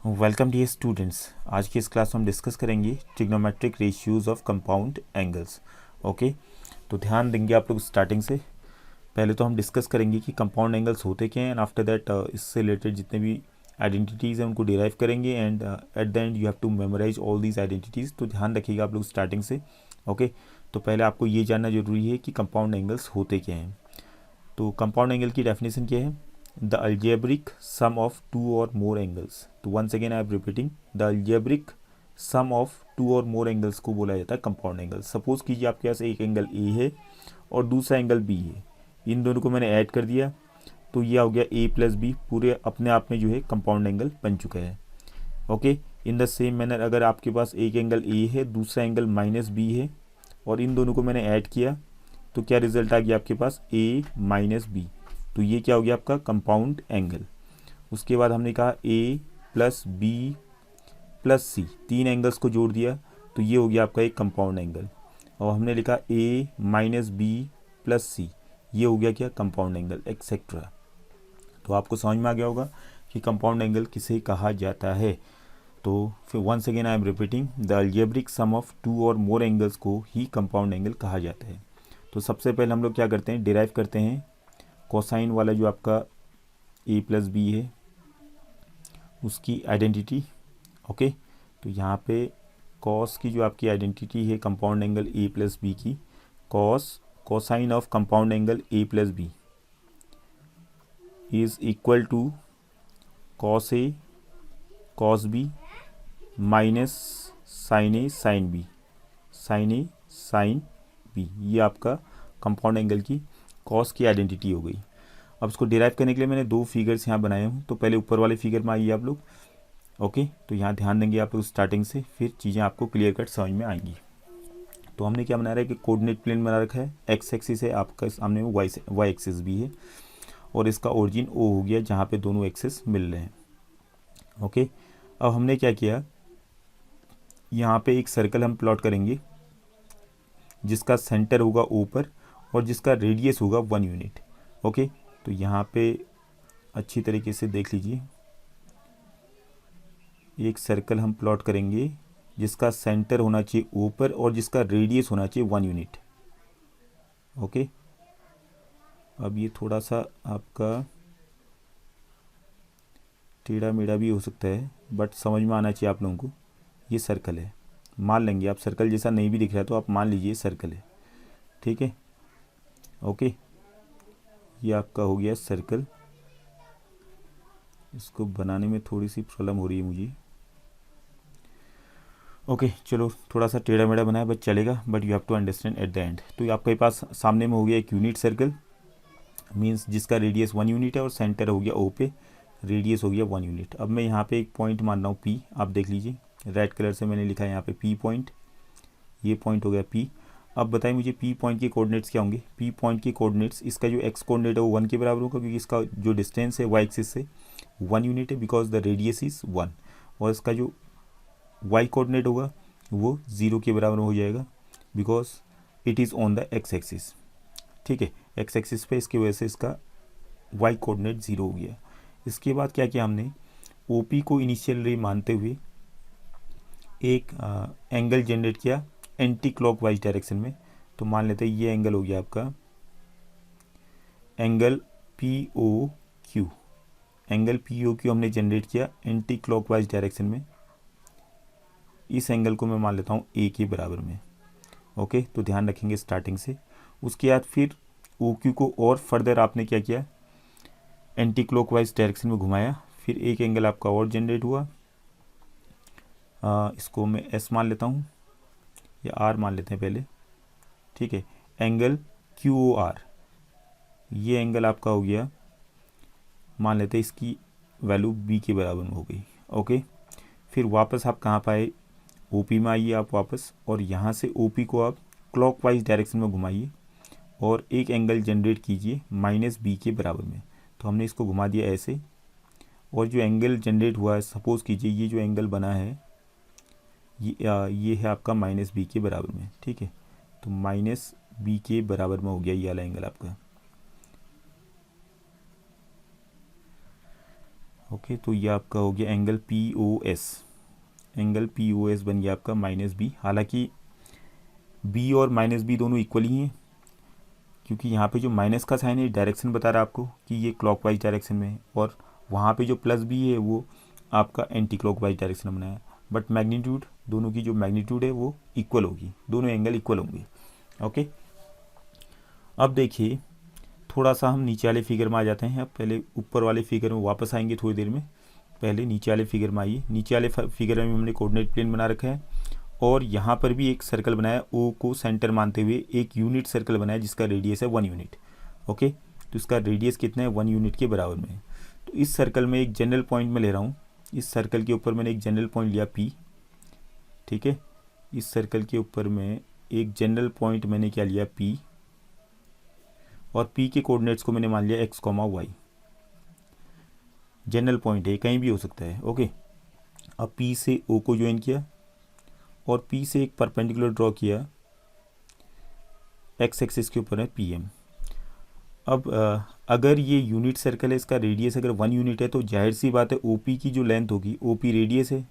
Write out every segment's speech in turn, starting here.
Welcome dear students. आज की इस क्लास में हम डिस्कस करेंगे trigonometric ratios of compound angles. Okay, तो ध्यान देंगे आप लोग स्टार्टिंग से। पहले तो हम डिस्कस करेंगे कि कंपाउंड एंगल्स होते क्या हैं, एंड आफ्टर दैट इससे रिलेटेड जितने भी आइडेंटिटीज़ हैं उनको डिराइव करेंगे, and at the end you have to memorize all these identities. तो ध्यान रखिएगा आप लोग स्टार्टिंग से। ओके, तो पहले आपको ये जानना जरूरी है कि कंपाउंड एंगल्स होते क्या हैं। तो कंपाउंड एंगल की डेफिनेशन क्या है? The algebraic sum of two or more angles। तो once again I am repeating, the algebraic sum of two or more angles को बोला जाता है कंपाउंड एंगल। सपोज कीजिए आपके पास एक एंगल ए है और दूसरा एंगल बी है, इन दोनों को मैंने ऐड कर दिया तो ये हो गया ए प्लस बी, पूरे अपने आप में जो है कंपाउंड एंगल बन चुका है। Okay, in the same manner अगर आपके पास एक एंगल ए है, दूसरा एंगल माइनस बी है, और इन दोनों को मैंने ऐड किया तो क्या रिजल्ट आ गया आपके पास? ए माइनस बी। तो ये क्या हो गया आपका? Compound angle. उसके बाद हमने कहा ए प्लस बी प्लस सी, तीन एंगल्स को जोड़ दिया तो ये हो गया आपका एक कंपाउंड एंगल। और हमने लिखा ए माइनस बी प्लस सी, ये हो गया क्या? Compound angle, etcetera. तो आपको समझ में आ गया होगा कि कंपाउंड एंगल किसे कहा जाता है। तो फिर once again I am repeating, the algebraic sum of two or more angles को ही कंपाउंड एंगल कहा जाता है। तो सबसे पहले हम लोग क्या करते हैं? डिराइव करते हैं कोसाइन वाला जो आपका ए प्लस बी है उसकी आइडेंटिटी। ओके, तो यहाँ पे कॉस की जो आपकी आइडेंटिटी है compound angle A plus B की, cosine of compound angle A plus B is equal to cos A cos B minus sine A sine B, sine A sine B. ये आपका कंपाउंड एंगल की cos की identity हो गई। अब इसको derive करने के लिए मैंने दो फिगर्स यहाँ बनाए हूँ। तो पहले ऊपर वाले फिगर में आइए आप लोग। ओके, तो यहाँ ध्यान देंगे आप लोग स्टार्टिंग से, फिर चीज़ें आपको क्लियर कट समझ में आएंगी। तो हमने क्या बना रहा है कि कोऑर्डिनेट प्लेन बना रखा है, एक्स एक्सिस है आपका, सामने में वाई एक्सिस भी है, और इसका ओरिजिन ओ हो गया जहाँ पे दोनों एक्सिस मिल रहे हैं। ओके, अब हमने क्या किया, यहाँ पे एक सर्कल हम प्लॉट करेंगे जिसका सेंटर होगा ओ पर और जिसका रेडियस होगा 1 यूनिट। ओके, तो यहाँ पे अच्छी तरीके से देख लीजिए, एक सर्कल हम प्लॉट करेंगे जिसका सेंटर होना चाहिए ओ पर और जिसका रेडियस होना चाहिए 1 यूनिट। ओके, अब ये थोड़ा सा आपका टेढ़ा मेढ़ा भी हो सकता है, बट समझ में आना चाहिए आप लोगों को। ये सर्कल है, मान लेंगे आप, सर्कल जैसा नहीं भी दिख रहा है तो आप मान लीजिए सर्कल है। ठीक है, ओके, ये आपका हो गया सर्कल। इसको बनाने में थोड़ी सी प्रॉब्लम हो रही है मुझे। ओके, चलो थोड़ा सा टेढ़ा मेढ़ा बनाया बट चलेगा, but you have to understand at the end. तो आपके पास सामने में हो गया एक यूनिट सर्कल, मींस जिसका रेडियस 1 यूनिट है, और सेंटर हो गया ओ पे, रेडियस हो गया 1 यूनिट। अब मैं यहाँ पे एक पॉइंट मान रहा हूँ पी, आप देख लीजिए रेड कलर से मैंने लिखा है यहाँ पे पी पॉइंट, ये पॉइंट हो गया पी। अब बताइए मुझे पी पॉइंट के कोऑर्डिनेट्स क्या होंगे? पी पॉइंट के कोऑर्डिनेट्स, इसका जो एक्स कोऑर्डिनेट है वो 1 के बराबर होगा, क्योंकि इसका जो डिस्टेंस है वाई एक्सिस से 1 यूनिट है, बिकॉज द रेडियस इज 1। और इसका जो वाई कोऑर्डिनेट होगा वो 0 के बराबर हो जाएगा, because it is on the x axis. ठीक है, एक्स एक्सिस पे, इसकी वजह से इसका वाई कोऑर्डिनेट 0 हो गया। इसके बाद क्या किया हमने? ओ पी को इनिशियल रे मानते हुए एक एंगल जनरेट किया एंटी क्लॉकवाइज डायरेक्शन में। तो मान लेते हैं ये एंगल हो गया आपका angle P O Q, angle P O Q हमने जनरेट किया एंटी क्लॉकवाइज डायरेक्शन में। इस एंगल को मैं मान लेता हूँ ए के बराबर में। ओके, तो ध्यान रखेंगे स्टार्टिंग से। उसके बाद फिर ओ क्यू को और फर्दर आपने क्या किया? एंटी क्लॉकवाइज डायरेक्शन में घुमाया, फिर एक एंगल आपका और जनरेट हुआ। इसको मैं एस मान लेता हूँ या आर मान लेते हैं पहले। ठीक है, एंगल क्यू ओ आर, ये एंगल आपका हो गया, मान लेते हैं इसकी वैल्यू बी के बराबर में हो गई। ओके, फिर वापस आप कहाँ पाए? ओ पी में आइए आप वापस, और यहाँ से ओ पी को आप क्लॉकवाइज डायरेक्शन में घुमाइए और एक एंगल जनरेट कीजिए माइनस बी के बराबर में। तो हमने इसको घुमा दिया ऐसे, और जो एंगल जनरेट हुआ है, सपोज कीजिए ये जो एंगल बना है ये है आपका माइनस बी के बराबर में। ठीक है, तो माइनस बी के बराबर में हो गया ये वाला एंगल आपका। ओके, तो ये आपका हो गया angle P O S, angle P O S बन गया आपका माइनस बी। हालांकि बी और माइनस बी दोनों इक्वल ही हैं, क्योंकि यहाँ पे जो माइनस का साइन है डायरेक्शन बता रहा है आपको कि ये क्लॉकवाइज डायरेक्शन में है, और वहाँ पे जो प्लस बी है वो आपका एंटी क्लॉकवाइज डायरेक्शन में बनाया है। बट मैग्नीट्यूड, दोनों की जो मैग्नीट्यूड है वो इक्वल होगी, दोनों एंगल इक्वल होंगे। ओके, अब देखिए थोड़ा सा हम नीचे वाले फिगर में आ जाते हैं। अब पहले ऊपर वाले फिगर में वापस आएंगे थोड़ी देर में, पहले नीचे वाले फिगर में आइए। नीचे वाले फिगर में हमने कोऑर्डिनेट प्लेन बना रखा है, और यहाँ पर भी एक सर्कल बनाया, ओ को सेंटर मानते हुए एक यूनिट सर्कल बनाया जिसका रेडियस है 1 यूनिट। ओके, तो इसका रेडियस कितना है, 1 यूनिट के बराबर में है। तो इस सर्कल में एक जनरल पॉइंट में ले रहा हूँ, इस सर्कल के ऊपर मैंने एक जनरल पॉइंट लिया P। ठीक है, इस सर्कल के ऊपर में एक जनरल पॉइंट मैंने क्या लिया P, और P के कोऑर्डिनेट्स को मैंने मान लिया x, y। जनरल पॉइंट है, कहीं भी हो सकता है। ओके, अब P से O को ज्वाइन किया, और P से एक परपेंडिकुलर ड्रॉ किया, x एक्सिस के ऊपर है PM। अब अगर ये यूनिट सर्कल है, इसका रेडियस अगर 1 यूनिट है, तो जाहिर सी बात है OP की जो लेंथ होगी, OP रेडियस है,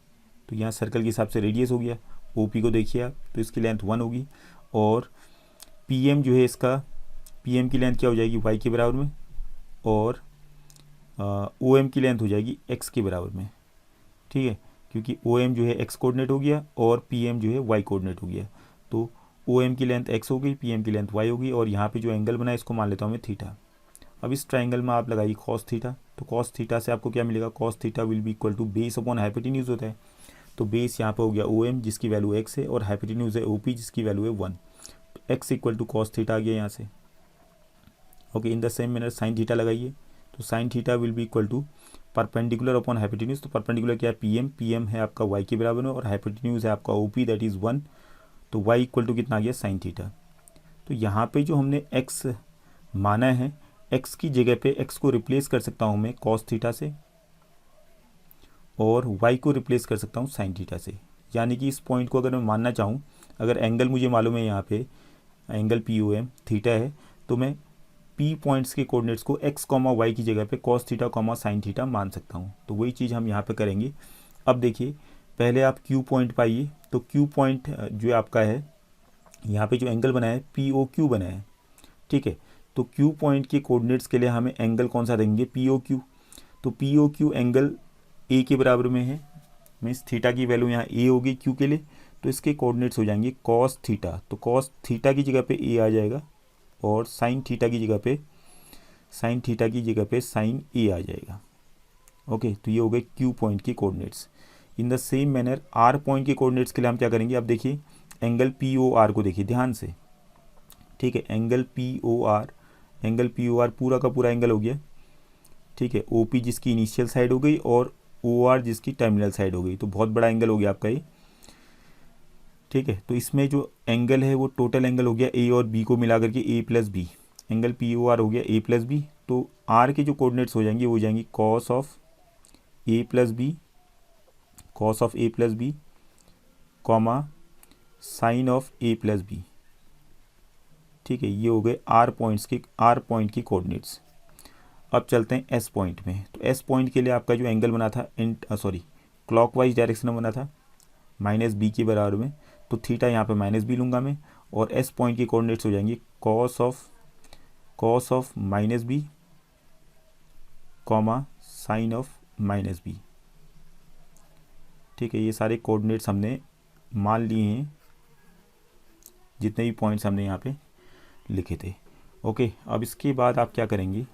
तो यहाँ सर्कल के हिसाब से रेडियस हो गया। OP को देखिए आप, तो इसकी लेंथ 1 होगी, और PM जो है इसका, PM की लेंथ क्या हो जाएगी, y के बराबर में, और OM की लेंथ हो जाएगी x के बराबर में। ठीक है, क्योंकि OM जो है x कोऑर्डिनेट हो गया और PM जो है y कोऑर्डिनेट हो गया, तो OM की लेंथ x हो गई, PM की लेंथ y होगी, और यहाँ पे जो एंगल बना है इसको मान लेता हूँ मैं थीटा। अब इस ट्राइंगल में आप लगाइए कॉस थीटा, तो कॉस थीटा से आपको क्या मिलेगा, cos theta will be equal to base upon hypotenuse होता है, तो बेस यहाँ पे हो गया OM जिसकी वैल्यू x है, और हाइपोटेन्यूज है OP जिसकी वैल्यू है 1, तो x equal to cos theta आ गया यहाँ से। Okay, in the same manner sine theta लगाइए, तो sine theta will be equal to perpendicular upon hypotenuse, तो परपेंडिकुलर क्या है PM है आपका y के बराबर में, और हाइपोटेन्यूज है आपका OP दैट इज़ 1, तो y इक्वल टू कितना आ गया, साइन थीटा। तो यहाँ पे जो हमने x माना है, x की जगह पे x को रिप्लेस कर सकता हूँ मैं कॉस थीटा से, और y को रिप्लेस कर सकता हूँ साइन थीटा से। यानी कि इस पॉइंट को अगर मैं मानना चाहूँ, अगर एंगल मुझे मालूम है यहाँ पे एंगल POM थीटा है, तो मैं P पॉइंट्स के कोऑर्डिनेट्स को x, y की जगह पे cos थीटा, साइन थीटा मान सकता हूँ। तो वही चीज़ हम यहाँ पे करेंगे। अब देखिए, पहले आप Q पॉइंट पाइए, तो Q पॉइंट जो आपका है, यहाँ पे जो एंगल बना है POQ बना है। ठीक है, तो Q पॉइंट के कोऑर्डिनेट्स के लिए हमें एंगल कौन सा देंगे, POQ। तो POQ एंगल A के बराबर में है, मीन्स थीटा की वैल्यू यहाँ A होगी Q के लिए, तो इसके कोऑर्डिनेट्स हो जाएंगे cos थीटा, तो cos थीटा की जगह पे A आ जाएगा, और साइन थीटा की जगह पे साइन A आ जाएगा। ओके, तो ये हो गए Q पॉइंट के coordinates. In the same manner R point के कोऑर्डिनेट्स के लिए हम क्या करेंगे, अब देखिए एंगल POR को देखिए ध्यान से। ठीक है, एंगल POR पूरा का पूरा एंगल हो गया। ठीक है, OP जिसकी इनिशियल साइड हो गई, और OR जिसकी टर्मिनल साइड हो गई, तो बहुत बड़ा एंगल हो गया आपका ये। ठीक है, तो इसमें जो एंगल है वो टोटल एंगल हो गया A और B को मिला करके A plus B, angle POR हो गया A प्लस बी। तो R के जो कोऑर्डिनेट्स हो जाएंगे वो हो जाएंगी cos of A plus B, comma sine of A plus B. ठीक है, ये हो गए R पॉइंट की कोऑर्डिनेट्स। अब चलते हैं S पॉइंट में। तो S पॉइंट के लिए आपका जो एंगल बना था क्लॉकवाइज डायरेक्शन में बना था, -b के बराबर में, तो थीटा यहाँ पे -b लूँगा मैं, और S पॉइंट की कोऑर्डिनेट्स हो जाएंगी cos of -b, comma sine of -b। ठीक है, ये सारे कोऑर्डिनेट्स हमने मान लिए हैं, जितने भी पॉइंट्स हमने यहाँ पे लिखे थे। ओके, अब इसके बाद आप क्या करेंगे,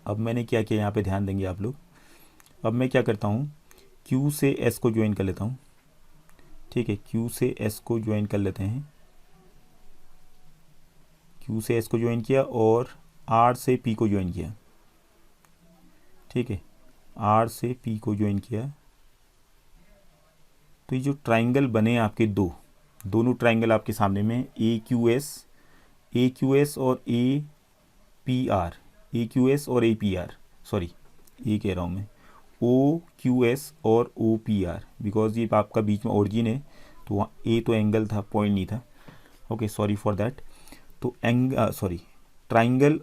अब मैंने क्या किया यहाँ पे ध्यान देंगे आप लोग। अब मैं क्या करता हूँ, Q से S को ज्वाइन कर लेता हूँ। ठीक है, Q से S को ज्वाइन कर लेते हैं, Q से S को ज्वाइन किया, और R से P को ज्वाइन किया। ठीक है, R से P को ज्वाइन किया, तो ये जो ट्राइंगल बने आपके दोनों ट्राइंगल आपके सामने में AQS और APR, सॉरी ये कह रहा हूँ मैं, OQS और OPR, बिकॉज ये आपका बीच में ओरिजिन है, तो वहाँ A तो एंगल था, पॉइंट नहीं था। Okay, sorry for that. तो ट्राइंगल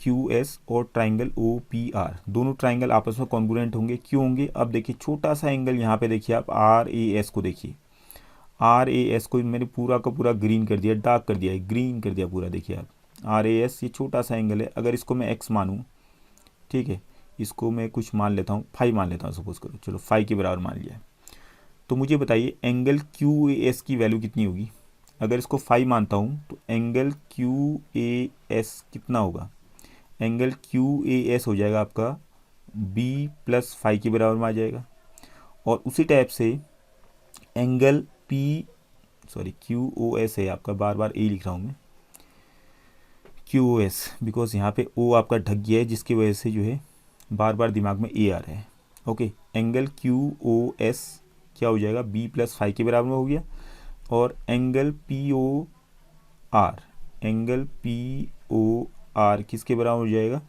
क्यू एस और ट्राइंगल ओ पी आर, दोनों ट्राइंगल आपस में कॉन्ग्रुएंट होंगे। क्यों होंगे? अब देखिए छोटा सा एंगल यहाँ पे देखिए आप आर ए एस को देखिए, आर ए एस को मैंने पूरा का पूरा ग्रीन कर दिया, डार्क कर दिया है, ग्रीन कर दिया पूरा। देखिए आप आर ए एस, ये छोटा सा एंगल है। अगर इसको मैं एक्स मानूँ, ठीक है, इसको मैं कुछ मान लेता हूँ, फाइव मान लेता हूँ सपोज करो, चलो फाइव के बराबर मान लिया। तो मुझे बताइए एंगल क्यू ए एस की वैल्यू कितनी होगी? अगर इसको फाइव मानता हूँ तो एंगल क्यू ए एस कितना होगा? एंगल क्यू ए एस हो जाएगा आपका बी प्लस फाइव के बराबर में आ जाएगा। और उसी टाइप से angle P, sorry Q O S है आपका, बार बार ए लिख रहा हूँ मैं, क्यू ओ एस, बिकॉज यहाँ पे ओ आपका ढक गया है जिसकी वजह से जो है बार बार दिमाग में ए आ रहा है। Okay, angle Q O S क्या हो जाएगा? बी प्लस फाइव के बराबर में हो गया। और angle P O R, angle P O R किसके बराबर हो जाएगा?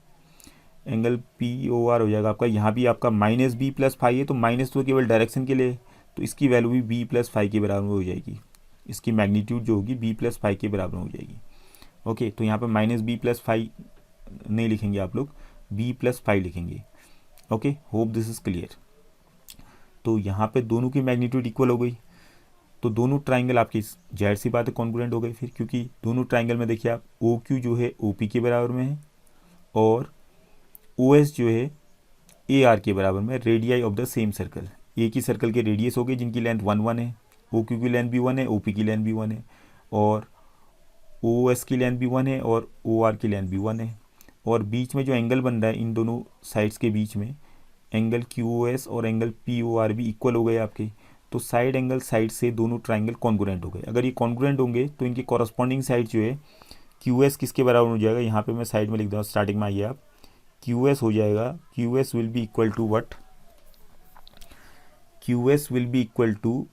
एंगल पी ओ आर हो जाएगा आपका, यहाँ भी आपका माइनस बी प्लस फाइव है, तो माइनस तो केवल डायरेक्शन के लिए, तो इसकी वैल्यू भी बी प्लस फाइव के बराबर में हो जाएगी। इसकी मैग्नीट्यूड जो होगी बी प्लस फाइव के बराबर में हो जाएगी। ओके, तो यहाँ पर माइनस बी प्लस फाइव नहीं लिखेंगे आप लोग, बी प्लस फाइव लिखेंगे। Okay, hope this is clear. तो यहाँ पे दोनों की मैग्नीट्यूड इक्वल हो गई, तो दोनों ट्राइंगल आपकी जाहिर सी बात है कॉन्ग्रुएंट हो गए फिर, क्योंकि दोनों ट्राइंगल में देखिए आप ओ क्यू जो है ओ पी के बराबर में है और ओ एस जो है ए आर के बराबर में, radii of the same circle, एक ही सर्कल के रेडियस हो गए जिनकी लेंथ 1 1 है। ओ क्यू की लेंथ भी 1 है, ओ पी की लेंथ भी 1 है, और ओ एस की लेंथ भी 1 है और ओ आर की लेंथ भी 1 है। और बीच में जो एंगल बन रहा है इन दोनों साइड्स के बीच में, एंगल क्यू ओ एस और एंगल पी ओ आर भी इक्वल हो गए आपके। तो साइड एंगल साइड से दोनों ट्राइंगल कॉन्ग्रुएंट हो गए। अगर ये कॉन्ग्रुएंट होंगे तो इनकी कॉरस्पॉन्डिंग साइड जो है क्यू एस किसके बराबर हो जाएगा? यहाँ पे मैं साइड में लिख दूँ, स्टार्टिंग में आइए आप, क्यू एस हो जाएगा, Q S will be equal to what? Q S will be equal to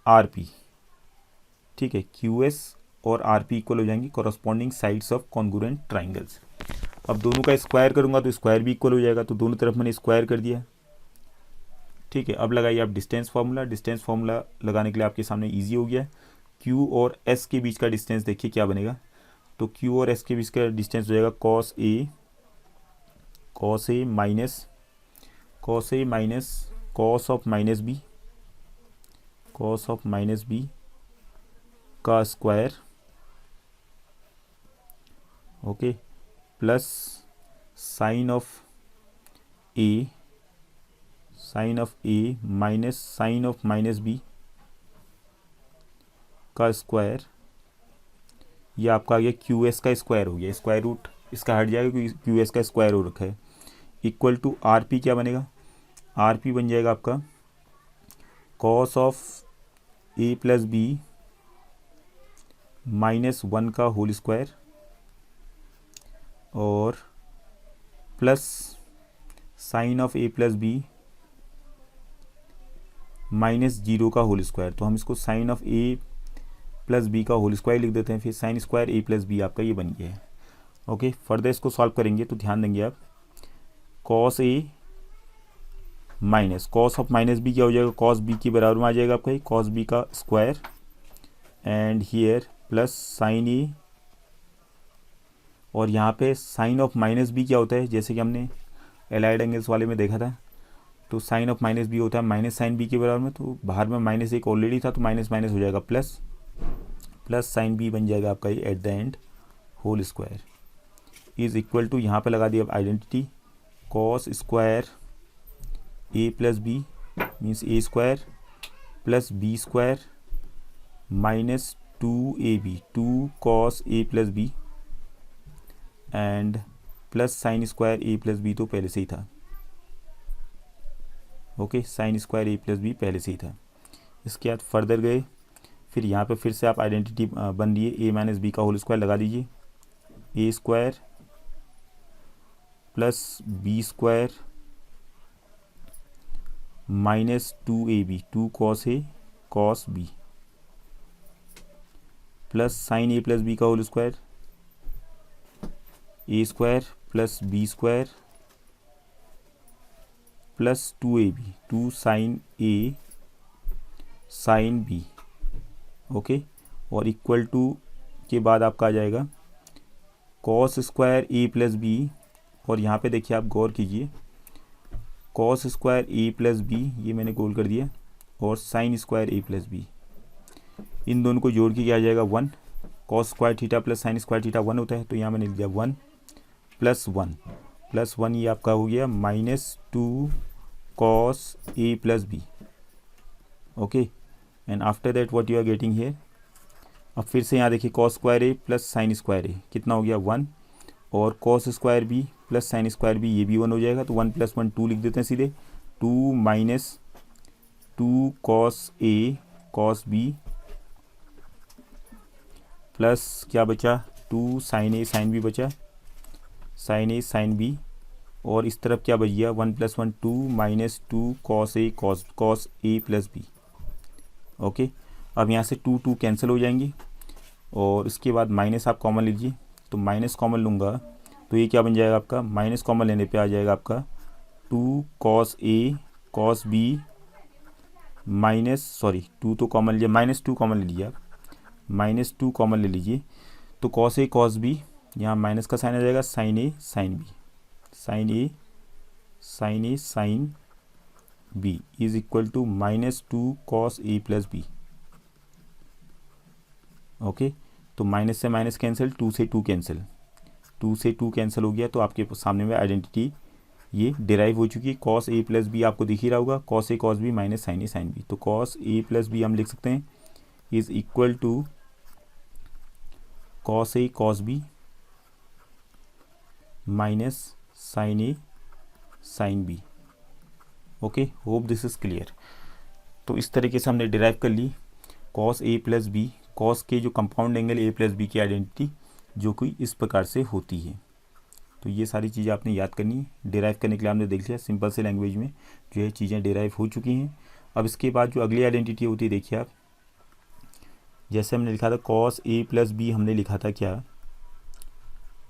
R P. ठीक है, क्यू एस और आर पी इक्वल हो जाएंगी, corresponding sides of congruent triangles. अब दोनों का स्क्वायर करूंगा तो स्क्वायर भी इक्वल हो जाएगा, तो दोनों तरफ मैंने स्क्वायर कर दिया। ठीक है, अब लगाइए आप डिस्टेंस फार्मूला। डिस्टेंस फार्मूला लगाने के लिए आपके सामने इजी हो गया। क्यू और एस के बीच का डिस्टेंस देखिए क्या बनेगा। तो क्यू और एस के बीच का डिस्टेंस हो जाएगा cos A minus cos of minus B का square, okay, plus sine of A minus sine of minus B का स्क्वायर। ये आपका आ गया क्यू एस का स्क्वायर हो गया, स्क्वायर रूट इसका हट जाएगा क्योंकि क्यू एस का स्क्वायर हो रखा है। इक्वल टू आर पी क्या बनेगा? आर पी बन जाएगा आपका cos of A plus B minus 1 का होल स्क्वायर और plus sine of A plus B minus 0 का होल स्क्वायर। तो हम इसको sine of A plus B का होल स्क्वायर लिख देते हैं, फिर sine square A plus B आपका ये बन गया है। ओके, फर्दर इसको सॉल्व करेंगे तो ध्यान देंगे आप, cos A minus cos of minus B क्या हो जाएगा? कॉस बी के बराबर में आ जाएगा आपका कॉस बी का square, and here plus sine A, और यहाँ पे साइन ऑफ माइनस बी क्या होता है? जैसे कि हमने एलाइड एंगल्स वाले में देखा था, तो साइन ऑफ माइनस बी होता है माइनस साइन बी के बराबर में, तो बाहर में माइनस एक ऑलरेडी था तो माइनस माइनस हो जाएगा प्लस साइन बी बन जाएगा आपका ये at the end whole square is equal to, यहाँ पे लगा दिया identity, cos square A plus B means A square plus B square minus 2ab, 2 cos A plus B and plus sine square A plus B तो पहले से ही था। Okay, sine square A plus B पहले से ही था। इसके बाद फर्दर गए, फिर यहाँ पे फिर से आप आइडेंटिटी बन रही है, ए माइनस बी का होल स्क्वायर लगा दीजिए, A square plus B square minus 2ab, 2 cos A cos B plus sine A plus B का whole square, A square plus B square plus 2ab, 2 sine A sine B. Okay, और equal to के बाद आपका आ जाएगा cos square A plus B, और यहाँ पे देखिए आप गौर कीजिए, cos square A plus B ये मैंने गोल कर दिया, और sign square A plus B, इन दोनों को जोड़ के क्या आ जाएगा 1, cos square theta plus sine square theta 1 होता है, तो यहाँ मैंने लिख दिया 1 प्लस 1 ये आपका हो गया -2 cos A plus B. Okay, and after that what you are getting here, अब फिर से यहाँ देखिए cos square A plus sine square A कितना हो गया 1, और cos square B plus sine square B ये भी 1 हो जाएगा, तो 1 + 1 2 लिख देते हैं सीधे, 2 - 2 cos A cos B plus क्या बचा 2 साइन ए साइन बी बचा, साइन ए साइन बी, और इस तरफ क्या बच गया 1 + 1 2 - 2 cos A cos A plus B. Okay, अब यहाँ से 2 2 कैंसिल हो जाएंगी, और इसके बाद माइनस आप कॉमन लीजिए, तो माइनस कॉमन लूँगा तो ये क्या बन जाएगा आपका, माइनस कॉमन लेने पे आ जाएगा आपका 2 कॉस ए कॉस बी -2 तो कॉमन लीजिए, -2 कॉमन ले लीजिए आप, -2 कॉमन ले लीजिए, तो कॉस ए कॉस बी, यहाँ माइनस का साइन आ जाएगा sine A sine B, sine A sine B is equal to -2 cos A plus B. Okay, तो माइनस से माइनस कैंसिल, 2 से 2 कैंसिल, 2 से 2 कैंसिल हो गया, तो आपके सामने में आइडेंटिटी ये डिराइव हो चुकी है। कॉस ए प्लस बी आपको दिख ही रहा होगा, cos A cos B minus sine A sine B, तो कॉस ए प्लस बी हम लिख सकते हैं is equal to cos A cos B minus sine A sine B. Okay, hope this is clear. तो इस तरीके से हमने डिराइव कर ली cos A plus B, cos के जो compound angle A plus B की आइडेंटिटी जो कि इस प्रकार से होती है। तो ये सारी चीज़ें आपने याद करनी है। डिराइव करने के लिए हमने देख लिया सिंपल से लैंग्वेज में जो है चीज़ें डिराइव हो चुकी हैं। अब इसके बाद जो अगली आइडेंटिटी होती है देखिए आप, जैसे हमने लिखा था कॉस ए प्लस बी, हमने लिखा था क्या,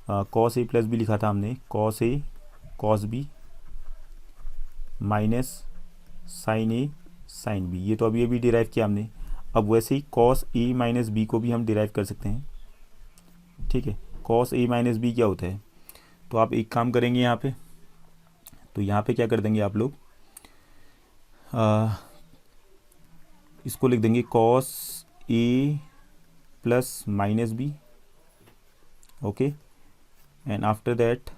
कॉस ए प्लस बी लिखा था हमने, cos A cos B minus sine A sine B, ये तो अभी अभी डिराइव किया हमने। अब वैसे ही कॉस ए माइनस बी को भी हम डिराइव कर सकते हैं। ठीक है, कॉस ए माइनस बी क्या होता है, तो आप एक काम करेंगे यहाँ पे, तो यहाँ पे क्या कर देंगे आप लोग, इसको लिख देंगे cos A plus minus B. Okay, and after that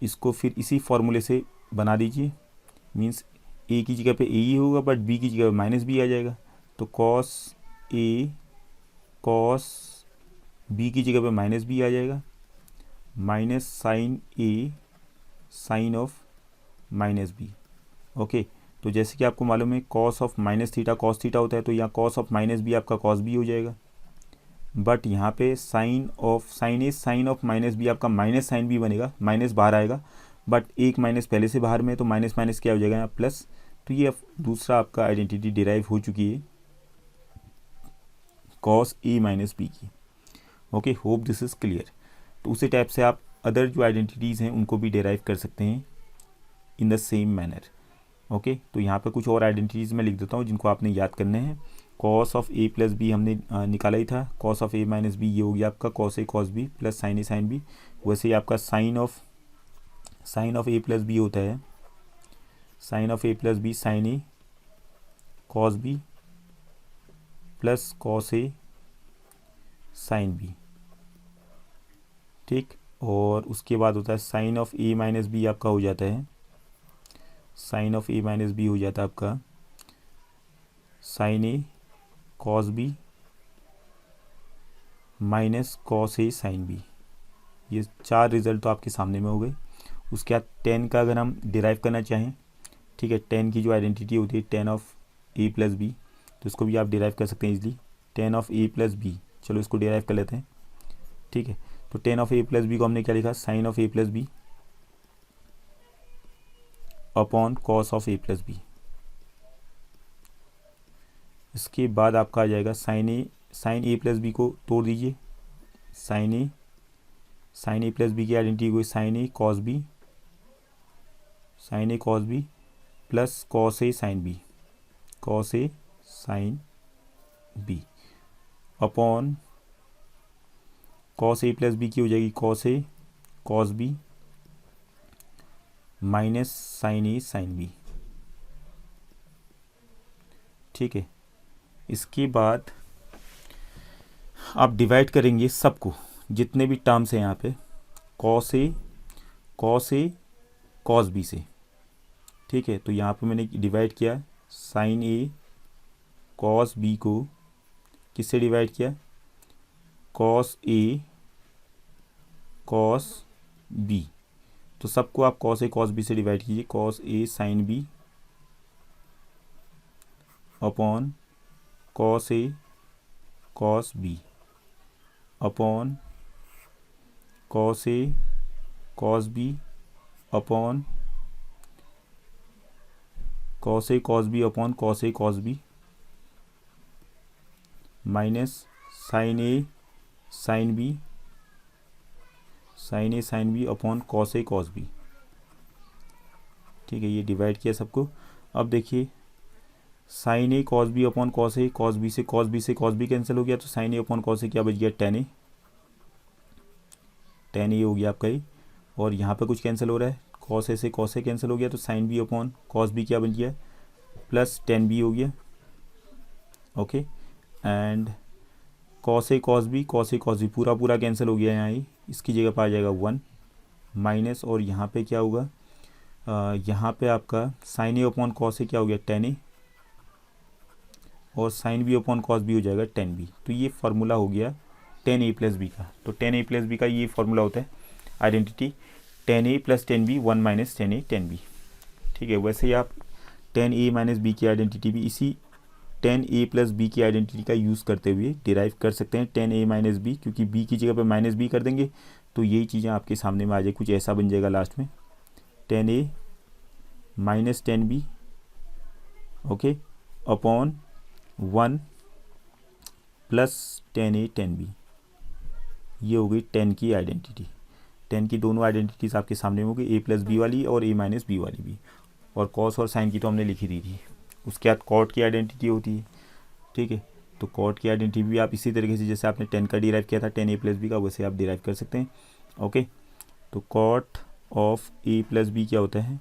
इसको फिर इसी फॉर्मूले से बना दीजिए, मीन्स ए की जगह पे ए ही होगा बट बी की जगह पे माइनस बी आ जाएगा, तो कॉस ए कॉस बी की जगह पे माइनस बी आ जाएगा, minus sine A sine of minus B. Okay, तो जैसे कि आपको मालूम है cos of minus theta cos theta होता है, तो यहाँ कॉस ऑफ माइनस बी आपका कॉस बी हो जाएगा, बट यहाँ पे sine A sine of minus B आपका माइनस साइन बी बनेगा, माइनस बाहर आएगा, बट एक माइनस पहले से बाहर में, तो माइनस माइनस क्या हो जाएगा यहाँ प्लस। तो ये दूसरा आपका आइडेंटिटी डिराइव हो चुकी है कॉस ए माइनस बी की। Okay, hope this is clear. तो उसी टाइप से आप अदर जो आइडेंटिटीज़ हैं उनको भी डिराइव कर सकते हैं इन द सेम मैनर। ओके, तो यहाँ पे कुछ और आइडेंटिटीज़ मैं लिख देता हूँ जिनको आपने याद करने हैं। Cos of A plus B हमने निकाला ही था, cos of A minus B ये हो गया आपका cos A cos B plus sine A sine B. वैसे ही आपका sine of A plus B होता है, sine of A plus B sine A cos B plus cos A sine B. ठीक, और उसके बाद होता है sine of A minus B आपका हो जाता है, sine of A minus B हो जाता है आपका sine A cos B minus cos A sine B. ये 4 रिजल्ट तो आपके सामने में हो गए। उसके बाद 10 का अगर हम डिराइव करना चाहें, ठीक है, 10 की जो आइडेंटिटी होती है 10 ऑफ ए प्लस बी, तो इसको भी आप डिराइव कर सकते हैं easily, 10 of A plus B. चलो इसको डिराइव कर लेते हैं। ठीक है, तो 10 ऑफ ए प्लस बी को हमने क्या लिखा, sine of A plus B upon cos of A plus B. इसके बाद आपका आ जाएगा साइन ए प्लस बी को तोड़ दीजिए, साइन ए प्लस बी की आइडेंटिटी को sign A cos B plus cos A sine B upon cos A plus B की हो जाएगी cos A cos B minus sine A sine B. ठीक है, इसके बाद आप डिवाइड करेंगे सबको, जितने भी टर्म्स हैं यहाँ पे, कॉस ए कॉस बी से। ठीक है, तो यहाँ पे मैंने डिवाइड किया साइन ए कॉस बी को किससे डिवाइड किया, कॉस ए कॉस बी। तो सबको आप कॉस ए कॉस बी से डिवाइड कीजिए, cos A sine B upon cos A cos B upon cos A cos B upon cos A cos B upon cos A cos B minus sine A sine B upon cos A cos B. ठीक है, ये divide किया सबको। अब देखिए sign A cos B upon cos A cos B से cos B cancel हो गया, तो sign A upon cos A क्या बच गया, टेन ए हो गया आपका ये। और यहाँ पे कुछ कैंसिल हो रहा है, कॉस ए से कॉस ए कैंसिल हो गया, तो sine B upon cos B क्या बन गया, प्लस टेन बी हो गया। Okay, and cos A cos B पूरा कैंसिल हो गया यहाँ ही, इसकी जगह पर आ जाएगा 1 माइनस, और यहाँ पे क्या होगा, यहाँ पे आपका sine A upon cos A क्या हो गया, टेन ए, और sine B upon cos B हो जाएगा टेन बी। तो ये फार्मूला हो गया टेन ए प्लस बी का। तो टेन ए प्लस बी का ये फार्मूला होता है identity, tan A plus tan B 1 minus tan A tan B. ठीक है, वैसे ही आप टेन ए माइनस बी की आइडेंटिटी भी इसी टेन ए प्लस बी की आइडेंटिटी का यूज़ करते हुए डिराइव कर सकते हैं, टेन ए माइनस बी, क्योंकि बी की जगह पे माइनस बी कर देंगे तो यही चीज़ें आपके सामने में आ जाए, कुछ ऐसा बन जाएगा लास्ट में, tan A minus tan B okay upon 1 plus tan A tan B. ये हो गई टेन की आइडेंटिटी। टेन की दोनों आइडेंटिटीज़ आपके सामने में होगी, ए प्लस बी वाली और ए माइनस बी वाली भी, और कॉस और साइन की तो हमने लिखी दी थी। उसके बाद कॉट की आइडेंटिटी होती है। ठीक है, तो कॉट की आइडेंटिटी भी आप इसी तरीके से जैसे आपने टेन का डिराइव किया था टेन ए प्लस बी का, वैसे आप डिराइव कर सकते हैं। ओके, तो cot of A plus B क्या होता है,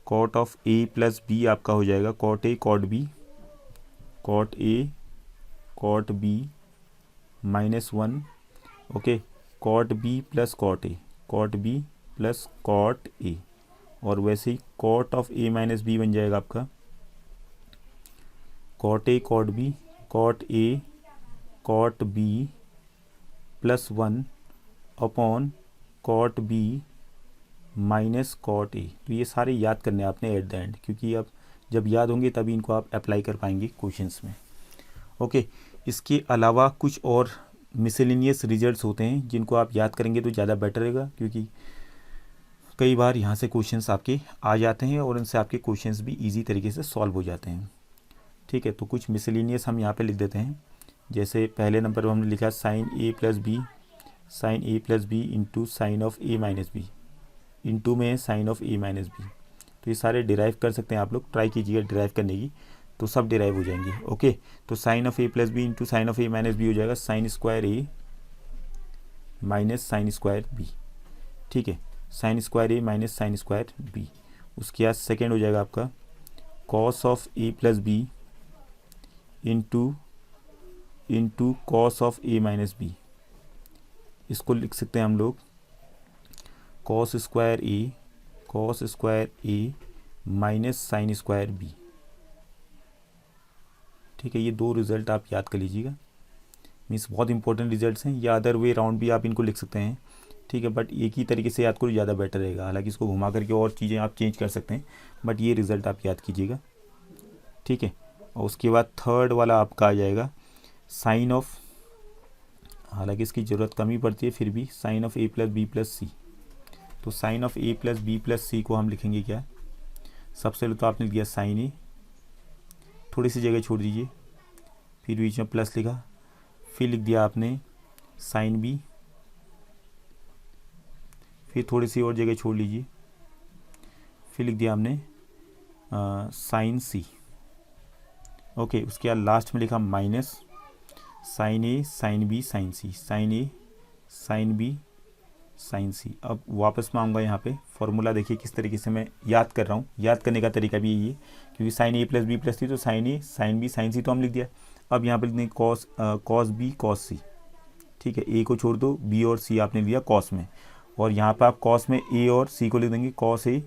cot of A plus B आपका हो जाएगा cot A cot B, cot A cot B minus 1 okay, cot B plus cot A, cot B plus cot A, और वैसे ही cot of A minus B बन जाएगा आपका cot A cot B, cot A cot B plus 1 upon cot B minus cot A. तो ये सारे याद करने हैं आपने एट द एंड, क्योंकि अब जब याद होंगे तभी इनको आप अप्लाई कर पाएंगे क्वेश्चंस में। ओके, इसके अलावा कुछ और मिसलेनियस रिजल्ट्स होते हैं जिनको आप याद करेंगे तो ज़्यादा बेटर रहेगा, क्योंकि कई बार यहाँ से क्वेश्चंस आपके आ जाते हैं और उनसे आपके क्वेश्चंस भी इजी तरीके से सॉल्व हो जाते हैं। ठीक है, तो कुछ मिसलेनियस हम यहाँ पे लिख देते हैं। जैसे पहले नंबर पर हमने लिखा sine A plus B into sine of A minus B, into में sine of A minus B. तो ये सारे डिराइव कर सकते हैं आप लोग, ट्राई कीजिएगा डिराइव करने की, तो सब डिराइव हो जाएंगे। ओके, तो sine of A plus B into sine of A minus B हो जाएगा sine square A minus sine square B. ठीक है, sine square A minus sine square B. उसके बाद सेकेंड हो जाएगा आपका cos of A plus B into cos of A minus B. इसको लिख सकते हैं हम लोग cos square A minus sine square B. ठीक है, ये दो रिजल्ट आप याद कर लीजिएगा, मीन्स बहुत इंपॉर्टेंट रिजल्ट्स हैं, या अदर वे राउंड भी आप इनको लिख सकते हैं। ठीक है, बट एक ही तरीके से याद करो ज़्यादा बेटर रहेगा, हालांकि इसको घुमा करके और चीज़ें आप चेंज कर सकते हैं, बट ये रिज़ल्ट आप याद कीजिएगा। ठीक है, और उसके बाद थर्ड वाला आपका आ जाएगा साइन ऑफ, हालांकि इसकी ज़रूरत कम ही पड़ती है फिर भी, sine of A plus B plus C. तो sine of A plus B plus C को हम लिखेंगे क्या, सबसे पहले तो आपने लिया साइन ए, थोड़ी सी जगह छोड़ दीजिए, फिर बीच में प्लस लिखा, फिर लिख दिया आपने साइन बी, फिर थोड़ी सी और जगह छोड़ लीजिए, फिर लिख दिया हमने साइन सी। ओके, उसके बाद लास्ट में लिखा minus sine A sine B sign C, sign A sine B sign सी। अब वापस मैं आऊँगा यहाँ पे फॉर्मूला, देखिए किस तरीके से मैं याद कर रहा हूँ। याद करने का तरीका भी यही है, क्योंकि sign A plus B plus C, तो sign A sine B sign सी तो हम लिख दिया। अब यहाँ पे लिख देंगे कॉस बी कॉस सी, ठीक है। ए को छोड़ दो, बी और सी आपने लिया कॉस में, और यहाँ पे आप कॉस में ए और सी को लिख देंगे कॉस ए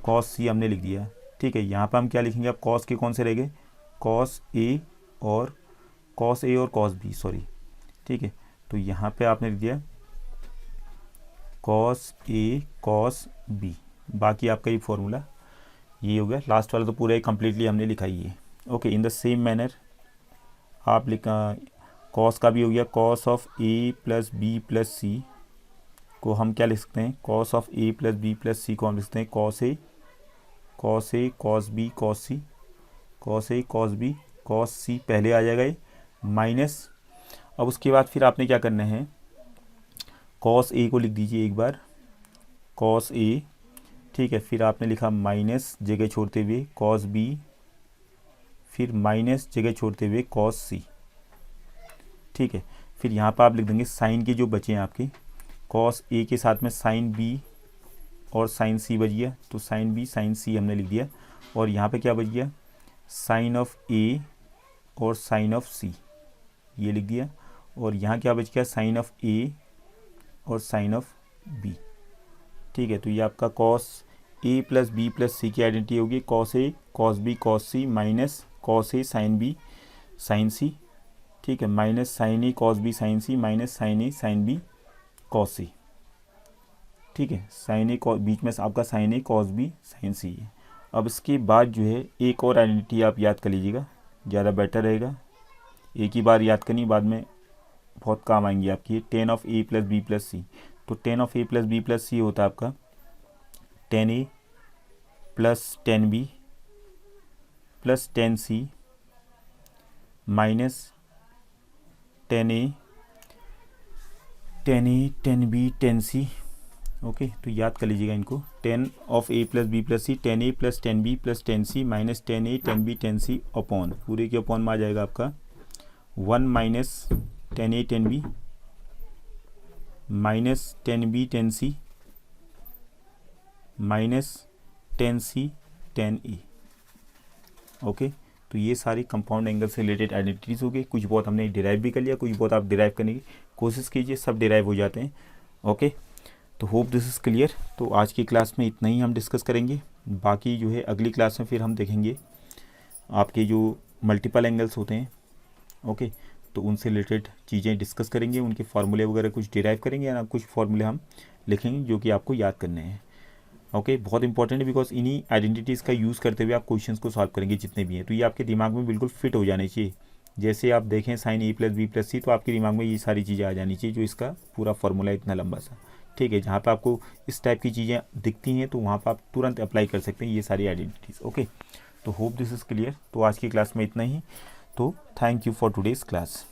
कॉस सी हमने लिख दिया, ठीक है। यहाँ पे हम क्या लिखेंगे, अब कॉस के कौन से रह गए, कॉस ए और कॉस बी, सॉरी, ठीक है। तो यहाँ पे आपने लिख दिया कॉस ए कॉस बी, बाकी आपका ये फॉर्मूला ये हो गया। लास्ट वाला तो पूरा ही कम्प्लीटली हमने लिखा ही है। Okay, in the same manner आप लिखा कॉस का भी हो गया, cos of A plus B plus C को हम क्या लिख सकते हैं, cos of A plus B plus C को हम लिख सकते हैं cos A cos B cos C, cos A cos B cos C पहले आ जाएगा ये माइनस। अब उसके बाद फिर आपने क्या करना है, कॉस ए को लिख दीजिए एक बार, कॉस ए, ठीक है। फिर आपने लिखा माइनस जगह छोड़ते हुए कॉस बी, फिर माइनस जगह छोड़ते हुए कॉस सी, ठीक है। फिर यहाँ पर आप लिख देंगे साइन के जो बचे हैं आपके, कॉस ए के साथ में साइन बी और साइन सी बच गया, तो साइन बी साइन सी हमने लिख दिया। और यहाँ पे क्या बच गया, साइन ऑफ ए और साइन ऑफ सी, ये लिख दिया। और यहाँ क्या बच गया, साइन ऑफ ए और साइन ऑफ बी, ठीक है। तो ये आपका cos A plus B plus सी की आइडेंटिटी होगी cos A cos B cos C minus cos A sine B sign सी, ठीक है, minus sine A cos B sign C minus sine A sine B cos सी, ठीक है। Sign ए बीच में आपका sine A cos B sign सी है। अब इसके बाद जो है एक और आइडेंटिटी आप याद कर लीजिएगा, ज़्यादा बेटर रहेगा। एक ही बार याद करनी, बाद में बहुत काम आएंगी आपकी। Tan of A plus B plus C, तो tan of A plus B plus C होता है आपका tan A plus tan B plus tan C minus tan A tan B tan C. Okay, तो याद कर लीजिएगा इनको, tan of A plus B plus C, tan A plus tan B plus tan C minus tan A tan B tan C upon, पूरे के upon में आ जाएगा आपका one minus tan A tan B minus tan B tan C minus tan C tan A. Okay, तो ये सारी compound angle से रिलेटेड आइडेंटिटीज़ हो गई। कुछ बहुत हमने डिराइव भी कर लिया, कुछ बहुत आप डिराइव करने की कोशिश कीजिए, सब डिराइव हो जाते हैं। ओके, तो होप दिस इज़ क्लियर। तो आज की क्लास में इतना ही हम डिस्कस करेंगे, बाकी जो है अगली क्लास में फिर हम देखेंगे आपके जो मल्टीपल एंगल्स होते हैं। ओके, तो उनसे रिलेटेड चीज़ें डिस्कस करेंगे, उनके फार्मूले वगैरह कुछ डिराइव करेंगे, या कुछ फार्मूले हम लिखेंगे जो कि आपको याद करने हैं। ओके, बहुत इंपॉर्टेंट है, बिकॉज इन्हीं आइडेंटिटीज़ का यूज़ करते हुए आप क्वेश्चंस को सॉल्व करेंगे जितने भी हैं, तो ये आपके दिमाग में बिल्कुल फिट हो जाने चाहिए। जैसे आप देखें sign A plus B plus C, तो आपके दिमाग में ये सारी चीज़ें आ जानी चाहिए, जो इसका पूरा फार्मूला इतना लंबा सा, ठीक है। जहाँ पे आपको इस टाइप की चीज़ें दिखती हैं, तो वहाँ पर आप तुरंत अप्लाई कर सकते हैं ये सारी आइडेंटिटीज़। ओके, तो होप दिस इज़ क्लियर। तो आज की क्लास में इतना ही, तो thank you for today's class.